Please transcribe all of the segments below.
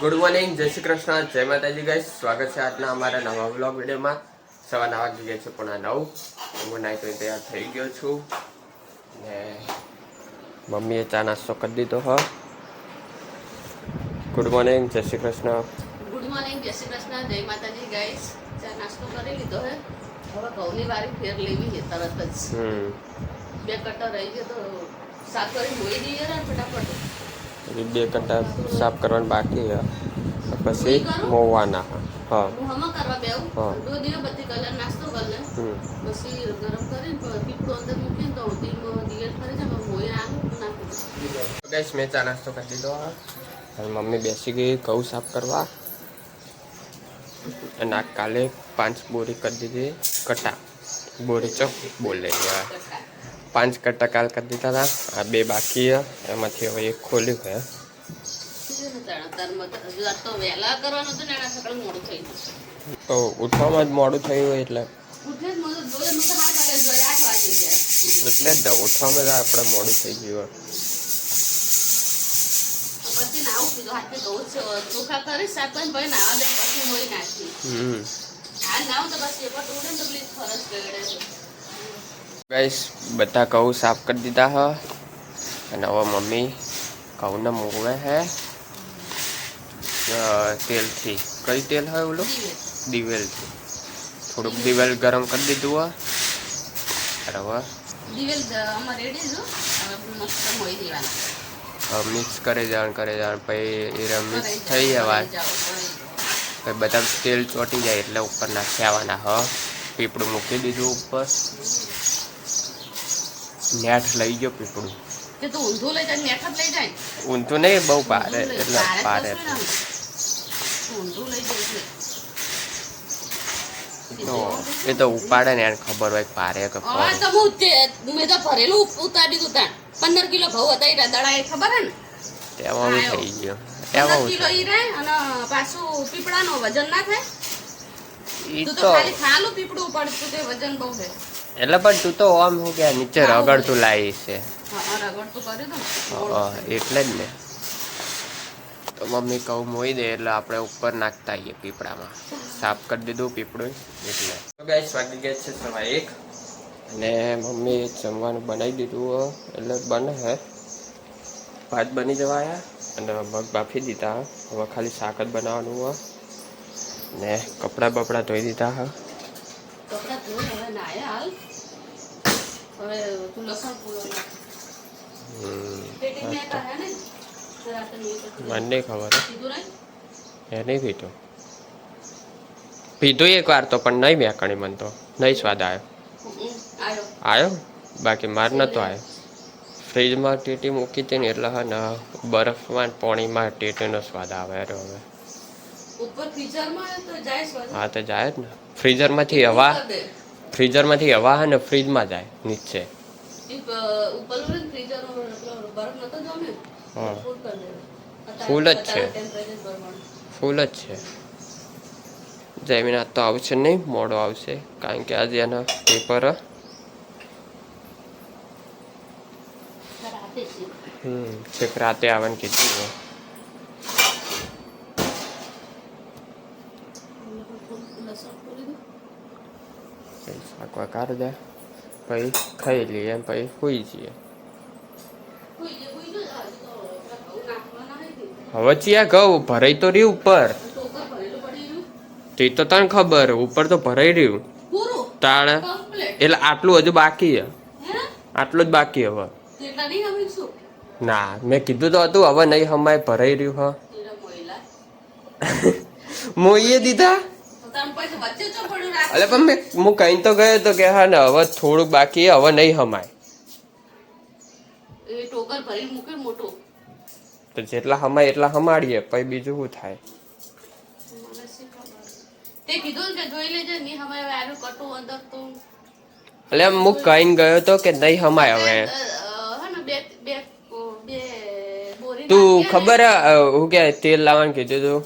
Good morning, જય શ્રી કૃષ્ણ, જય માતાજી ગાઈસ. સ્વાગત છે આજના અમારા નવા વ્લોગ વિડીયોમાં. સવારના વાગી ગયા છે પણ 9. હું નાઈ તો તૈયાર થઈ ગયો છું ને મમ્મીએ ચા નાસ્તો કરી દીધો. હા, ગુડ મોર્નિંગ, જય શ્રી કૃષ્ણ. ગુડ મોર્નિંગ, જય શ્રી કૃષ્ણ, જય માતાજી ગાઈસ. ચા નાસ્તો કરી લીધો હે. હવે ઘઉંની વારી ફેર લેવી છે તરત જ. બે કટર રહી ગયો તો સાફ કરી ધોઈ દઈએ ને ફટાફટ. બે કટા સાફ કરવાનું બાકી છે, પછી મોવાના. હા, હું હમણાં કરવા બેવું. દૂધ દીવો બધી કલર નાસ્તો કરી લે. પછી ગરમ કરીને પીપળો અંદર મૂકીને તો દિયર ફરે છે મોઈ આલું નાખી. ગાઈસ, મેં ચા નાસ્તો કરી દીધો. હવે મમ્મી બેસી ગઈ ઘઉં સાફ કરવા. અને આ કાલે 5 બોરી કરી દીધી કટા. બોરી ચોક બોલે 5 કટા કાલ કરી દીધા હતા. આ 2 બાકી છે, એમાંથી હવે એક ખોલ્યું છે. તો ઉઠવામાં જ મોડું થયું હોય એટલે જ ઉઠવામાં જ આપણે મોડું થઈ ગયું. ગાઈસ, બધા ઘઉં સાફ કરી દીધા હ. અને હવે મમ્મી ઘઉંને મૂવે હે તેલથી. કઈ તેલ હોય ઓલું? દિવેલથી. થોડુંક દિવેલ ગરમ કરી દીધું હોય. બરાબર, મિક્સ કરી જવાનું પછી એ મિક્સ થઈ જવા. પછી બધા તેલ ચોટી જાય એટલે ઉપર નાખી આવવાના. હ, પીપળું મૂકી દીધું ઉપર. નેઠ લઈ ગયો પીપળું. ઊંધું નહીં, બહુ પારે એટલે પારે. એ તો ઉપાડે ને એને ખબર હોય પારે કે મેં તો ભરેલું ઉતારી દીધું. 15 કિલો ઘઉં હતા દડા એ ખબર હે ને? તેમાં થઈ ગયો. 15 કિલો ઈ રહે અને પાછું પીપળાનો વજન ના થાય. તું તો ખાલી ખાલું પીપળું પડતું તે વજન બહુ છે. એટલે પણ તું તો આમ હું કે નીચે રગડતું લાવી છે. રગડતું કર્યું ને એટલે જ ને. તો મમ્મી કહું મોઈ દે એટલે આપણે ઉપર નાખતા આવીએ પીપળામાં. સાફ કરી દીધું પીપળું એટલે. તો ગાઈસ, વાગી ગયા છે 1:15 અને મમ્મી જમવાનું બનાવી દીધું એટલે બને હે. ભાત બની જવાયા અને મગ બાફી દીધા. હવે ખાલી શાક જ બનાવવાનું હોય ને કપડાં બપડા ધોઈ દીધા. હા, કપડાં ધોઈ હવે નાયા હાલ. હવે તું લસણ પૂરો નાખ. મને નહીં ખબર એ નહીં પીધું. પીધું એક વાર તો પણ નહીં મેકણી. મને તો નહીં સ્વાદ આવ્યો. બાકી માર નતો આવ્યો. ફ્રીજમાં ટેટી મૂકી હતી ને એટલે હા ને બરફમાં પાણીમાં ટેટીનો સ્વાદ આવે. હવે હા તો જાય જ ને. ફ્રીઝરમાંથી હવા હે ને ફ્રીજમાં જાય નીચે. હા, ફૂલ જ છે. જમીન તો આવશે નહીં, મોડો આવશે કારણ કે આજે એના પેપર. છેક રાતે આવવાનું કીધું. શાકવા કાઢ દે પછી ખાઈ લઈએ એમ પછી સુઈ જઈએ. હવે ચિયા ઘઉં ભરાઈ તો રહ્યું ઉપર. તે તો તને ખબર ઉપર તો ભરાઈ રહ્યું તાણ. એટલે આટલું હજુ બાકી છે. આટલું જ બાકી હવે. ના, મેં કીધું તો હતું હવે નહીં હમાય ભરાઈ રહ્યું. હા, મોઈએ દીધા. અલે પણ હું કઈ તો ગયો તો કે હા ને હવે થોડુંક બાકી હવે નહીં હમાય. તો જેટલા હમાય એટલા હમાડીએ પછી બીજું શું થાય. એટલે હું કઈ ગયો તો કે નહીં હમાય હવે. તું ખબર હું કે તેલ લાવવાનું કીધું તું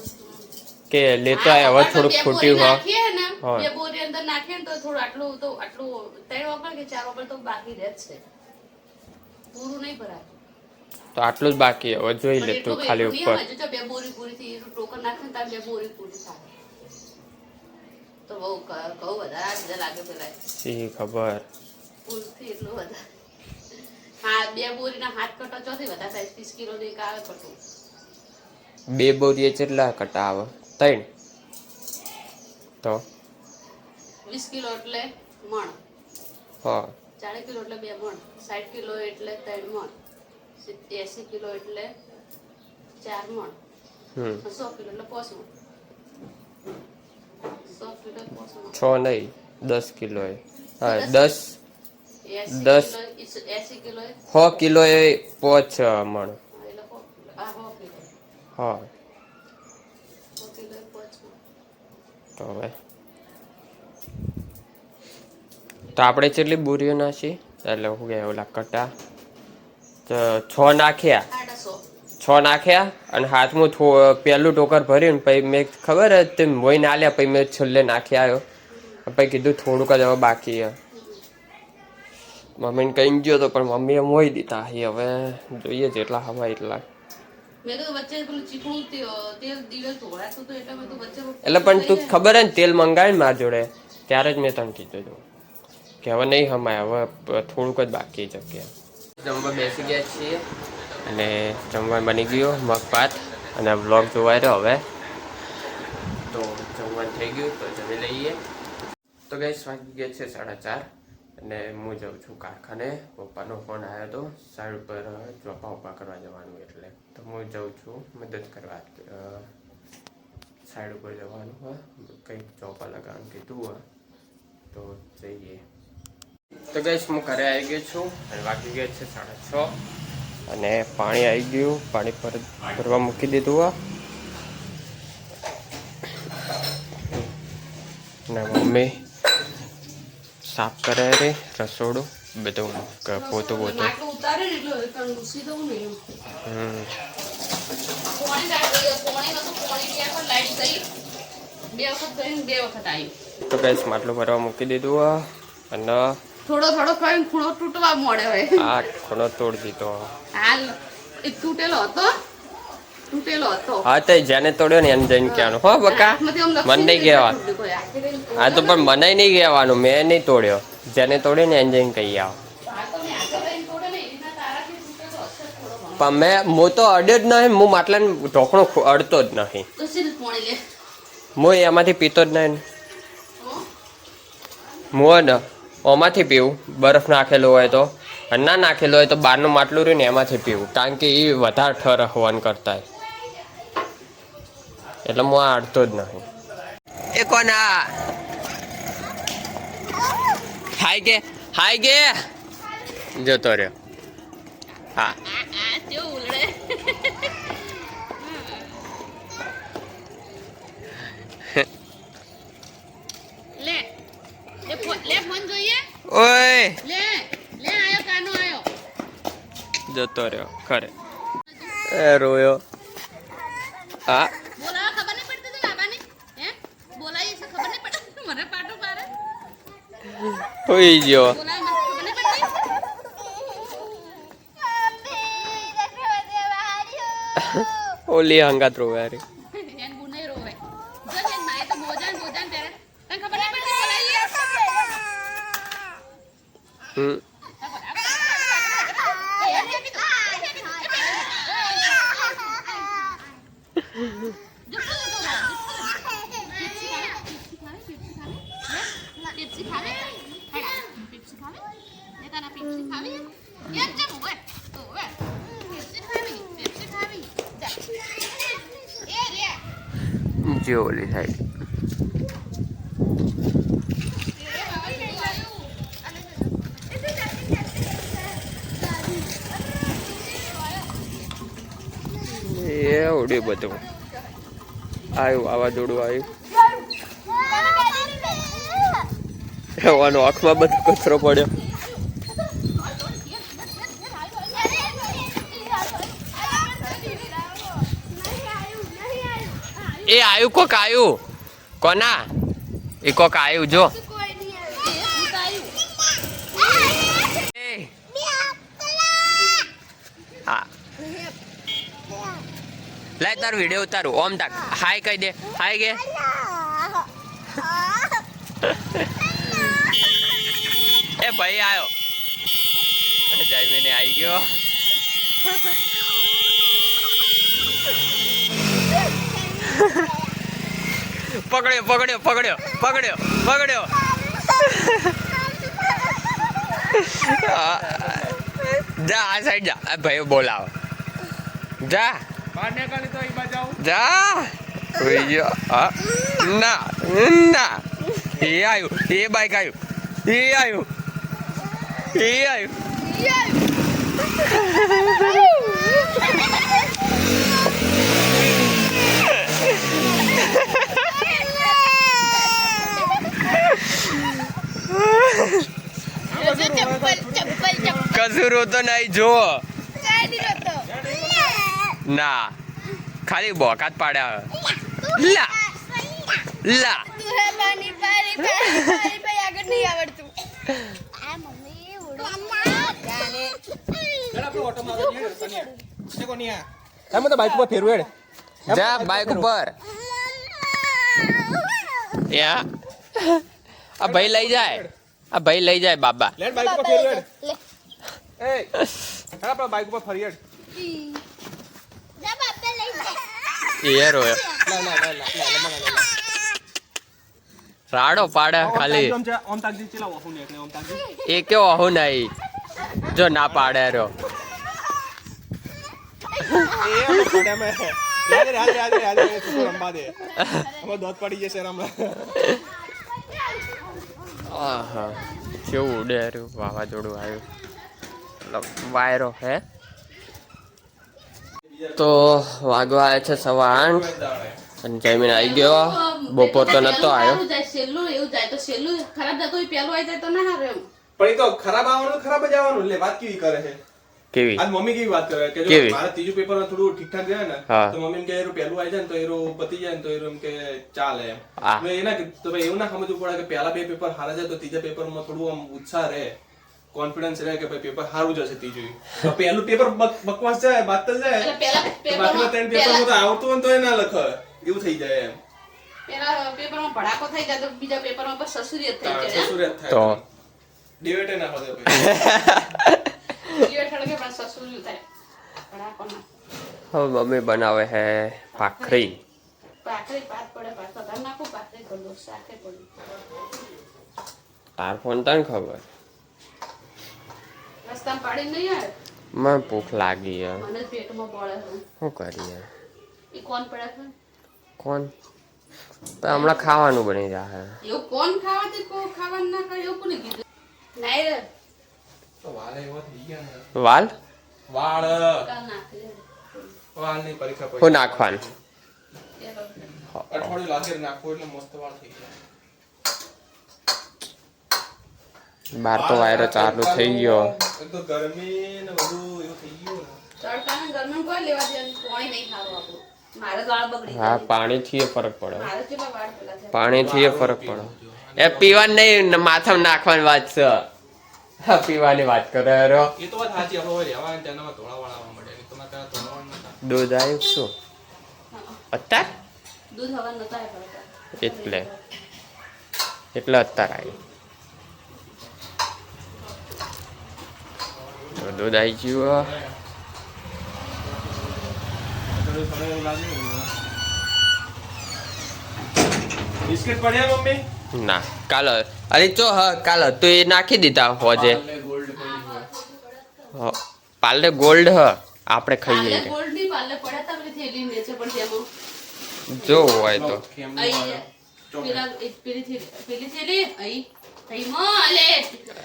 કે લેતો આય. હવે થોડુંક ફૂટ્યું. હા, બોરી અંદર નાખીએ ને તો થોડું આટલું 3 વખત કે 4 વખત તો બાકી રહે છે. પૂરું નહીં ભરાય. તો આટલું જ બાકી હવે જોઈ લે તું ખાલી ઉપર. જો 2 બોરી પૂરી થઈ એટલું ટોકન નાખે ને તાર 2 બોરી પૂરી થાય તો બહુ કહું વધારે બીજા લાગે પેલા સી ખબર ફૂલથી એટલું વધારે. હા 2 બોરીના હાથ કટો ચોથી વધારે થાય 30 કિલો ની આવે કટો. 2 બોરીએ કેટલા કટા આવે 3 તો 20 કિલો એટલે મણ. હા 40 કિલો એટલે 2 મણ. 60 કિલો એટલે 3 મણ. 80 કિલો એટલે 4 મણ. 100 કિલો એટલે 5 મણ. 100 કિલો 5 6 મણ. નહીં 10 કિલો હા 10 80 કિલો 100 કિલો એ 5 મણ. હા તો હવે તો આપણે કેટલી બોરીઓ નાખી એટલે શું કે ઓલા કટા તો 6 નાખ્યા 6 નાખ્યા અને હાથમાં પહેલું ટોકર ભર્યું ને પછી મેં ખબર તે મોઈ ના લ્યા પછી મેં છેલ્લે નાખી આવ્યો પછી કીધું થોડુંક જ હવે બાકી મમ્મીને કહી ગયો તો પણ મમ્મીએ મોઈ દીધા હવે જોઈએ જેટલા હવા એટલા. એટલે પણ તું ખબર હે ને તેલ મંગાવી મારા જોડે ત્યારે જ મેં તને કીધું હતું કે હવે નહીં હમાય હવે થોડુંક જ બાકી જગ્યા. જમવા બેસી ગયા છીએ અને જમવા બની ગયો મગ ભાત અને વ્લોગ જોવાય રહ્યો હવે તો જમવાનું થઈ ગયું તો જમી લઈએ. તો ગઈસ વાગી ગયા છે 4:30 અને હું જાઉં છું કારખાને. પપ્પાનો ફોન આવ્યો હતો સાઈડ ઉપર ચોપા કરવા જવાનું એટલે તો હું જાઉં છું મદદ કરવા સાઈડ ઉપર જવાનું હોય કંઈક ચોપા લગાવવાનું કીધું હોય તો જઈએ. તો ગઈસ હું ઘરે આવી ગયો છું અને વાગી ગયા છે 6:30 અને પાણી આવી ગયું પાણી પર ભરવા મૂકી દીધું હોય ને મમ્મી સાફ કરે રે રસોડું બધું પોતું પોતું. તો ગઈસ માટલું ભરવા મૂકી દીધું અને થોડો થોડો કઈ ખૂણો તૂટવા મળે હોય આ ખૂણો તોડ દીધો હાલ એ તૂટેલો હતો હા તો જેને તોડ્યો ને એને જઈને કહેવાનું હો બકા મને નહીં કહેવાનું. હા તો પણ મને નહીં કહેવાનું મેં નહીં તોડ્યો જેને તોડ્યો ને એને જઈને કહી આવો. પણ હું તો અડ્યો જ નહીં હું માટલાને ઢોકણું અડતો જ નહીં હું એમાંથી પીતો જ નહીં હું ને ઓમાંથી પીવું બરફ નાખેલો હોય તો અને ના નાખેલો હોય તો બહારનું માટલું રહ્યું ને એમાંથી પીવું કારણ કે એ વધારે ઠર હવન કરતા એટલે હું આ અડતો જ નહીં. એ કોના હાય ગે જતો રહ્યો. હા ઓય જતો રહ્યો ખરે રોયો. હા હોઈ ગયો ઓલી હંગાત રોવે યાર. જો ઓલી સાઈડ એવડું બધું આવ્યું વાવાઝોડું આવ્યું આંખમાં બધો કચરો પડ્યો. એ આવ્યું કોક આવ્યું કોના એ કોક આવ્યું જો હા લાય તારો વિડીયો ઉતારું ઓમ તાક હાય કહી દે હાય કે એ ભાઈ આયો જયમીને આવી ગયો પકડ્યો પકડ્યો પકડ્યો પકડ્યો પકડ્યો જા આ સાઈડ જા આ ભાઈ બોલાવો જા જા ના ના એ આવ્યું એ બાઈક આવ્યું એ આવ્યું એ આવ્યું કસૂર તો નહીં જો ના ખાલી બોકાત પાડ્યા લા લા જા બાઈક ઉપર યા આ ભાઈ લઈ જાય આ ભાઈ લઈ જાય બાબા બાઈક ઉપર ફરિયાદ રાડો પાડે ખાલી એ કેવો અહુ નહીં જો ના પાડે રો કેવું ઉડે વાવાઝોડું આવ્યું વાયરો હે તો વાગવા આવે છે 8:15 અને જમીન આવી ગયો બપોર તો નતો આવ્યો છેલ્લું એવું જાય તો છેલ્લું ખરાબ જતો હોય પેલું આવી જાય તો ના હારે એમ પણ એ તો ખરાબ આવવાનું ખરાબ જ આવવાનું એટલે વાત કેવી કરે છે કેવી આજ મમ્મી કેવી વાત કરે કે જો મારા ત્રીજું પેપર થોડું ઠીકઠાક જાય ને તો મમ્મી કે એરું પહેલું આવી જાય ને તો એરું પતી જાય ને તો એરું એમ કે ચાલે એમ એના તો ભાઈ એવું ના સમજવું પડે કે પહેલા 2 પેપર હારા જાય તો ત્રીજા પેપરમાં થોડું આમ ઉત્સાહ રહે કોન્ફિડન્સ રહે કે ભાઈ પેપર સારું જશે ત્રીજું તો પહેલું પેપર બકવાસ જાય બાતલ જાય બાકીના 3 પેપરમાં તો આવતું હોય તો એ ના લખે એવું થઈ જાય એમ પેલા પેપરમાં ભડાકો થઈ જાય તો બીજા પેપરમાં બસ સસુરિયત થઈ જાય સસુરિયત થાય તો ડિવેટે ના હોય ડિવેટ હળગે પણ સસુરિયત થાય ભડાકો ના હવે મમ્મી બનાવે હે ભાખરી પાત પડે પાત ઘર નાખું ભાખરી કર દો શાકે પડી તાર ફોન તને ખબર રસ્તામાં પાડી નહીં આવે મને ભૂખ લાગી હે મને પેટમાં બળે છે શું કરીએ એ કોણ પડે છે કોણ તો હમણાં ખાવાનું બની જાય એવું કોણ ખાવાથી કો ખાવાનું ના કરે એવું કોને કીધું નહીં રે તો વાળ એવો થઈ ગયા ને વાલ વાળ કાલ નાખી વાળની પરીક્ષા હું પડી નાખવાનું અઠવાડિયું લાગે નાખવું એટલે મસ્ત વાળ થઈ જાય બાર તો વાયરો ચાલુ થઈ ગયો એક તો ગરમી ને બધું એવું થઈ ગયું ને ચડકાને ગરમી કોઈ લેવા દે પાણી નહીં ખાવું આપણું મારે વાળ બગડી હા પાણીથી ફરક પડે મારે કેટલા વાળ પેલા છે પાણીથી ફરક પડે એ પીવાનું નહીં માથામાં નાખવાની વાત છે હા પીવાની વાત કરે રો એ તો વાત સાચી આપણે હોય રહેવા તેનામાં ધોળાવાળા આવવા મળે નહીં તો મારે ત્યાં ધોળાવાળા નતા દૂધ આવ્યું શું અત્યાર દૂધ હવા નતા પડતા એટલે અત્યાર આવ્યું તો દૂધ આવી ગયું થોડું સમય એવું લાગે ને બિસ્કિટ પડ્યા મમ્મી ના કાલ અરે ચો હા કાલ હતું એ નાખી દીધા હોજે પાલે ગોલ્ડ હ આપણે ખાઈએ પાલે ગોલ્ડ ની પાલે પડ્યા તા પેલી થેલી ને છે પણ તેમાં જો હોય તો આઈ પેલા એક પેલી થેલી આઈ માં અલે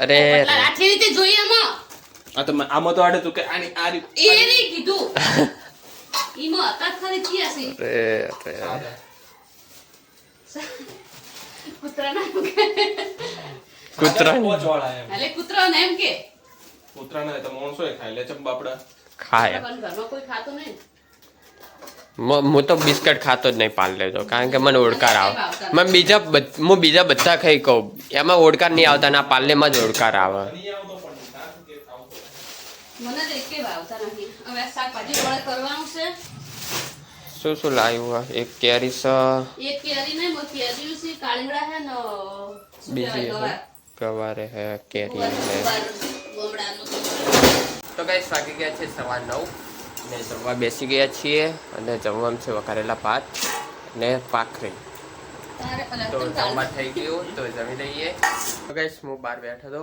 અરે લાઠી રીતે જોઈએ માં આ તો આમાં તો આડે તું કે આની આ એ નહીં કીધું ઈમાં હતા ખરી થયા છે અરે કૂતરાના કૂતરા પોચવાળા એમ અલે કૂતરાને એમ કે કૂતરાના તો માણસો એ ખાય લે ચમ બાપડા ખાય પણ ઘરમાં કોઈ ખાતો નહીં હું તો બિસ્કટ ખાતો જ નહીં પાલ લેજો કારણ કે મને ઓળકાર આવે હું બીજા બધા ખાઈ કહું એમાં ઓળકાર નહીં આવતા ના પાલ્લેમાં જ ઓળકાર આવે નહીં આવતો પણ ના કે ખાવ મને તો એકે ભાવતા નથી હવે હવે આ શાકભાજી વડે કરવાનું છે. શું શું લાવ્યું? એક કેરી છે, એક કેરી નહીં, કેરી છે, કાળીંગડા છે ને બીજી ગવારે હે, કેરી હે. તો ગાઈસ વાગી ગયા છે 9:15 ને જમવા બેસી ગયા છીએ અને જમવામાં છે વઘારેલા ભાત ને ભાખરી. તો જમવા થઈ ગયું તો જમી લઈએ. તો ગાઈસ હું બહાર બેઠો હતો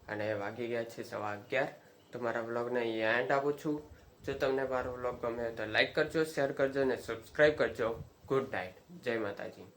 અને વાગી ગયા છે 11:15. તો મારા વ્લોગને અહીંયા એન્ડ આપું છું. જો તમને મારો વ્લોગ ગમે તો લાઈક કરજો, શેર કરજો અને સબસ્ક્રાઈબ કરજો. ગુડ નાઇટ, જય માતાજી.